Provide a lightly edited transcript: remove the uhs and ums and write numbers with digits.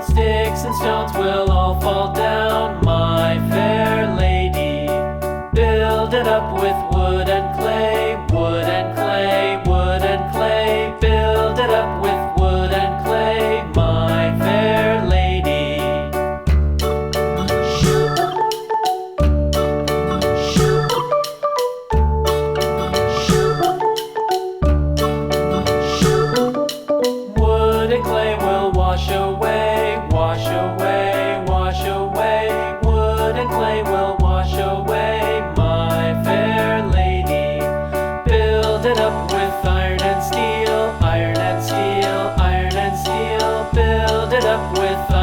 Sticks and stones will all fall down, my fair lady. Build it up with wood and clay, wood and clay, wood and clay. Build it up with wood and clay, my fair lady. Wood and clay will wash away, wash away, wash away. Wood and clay will wash away, my fair lady. Build it up with iron and steel, iron and steel, iron and steel. Build it up with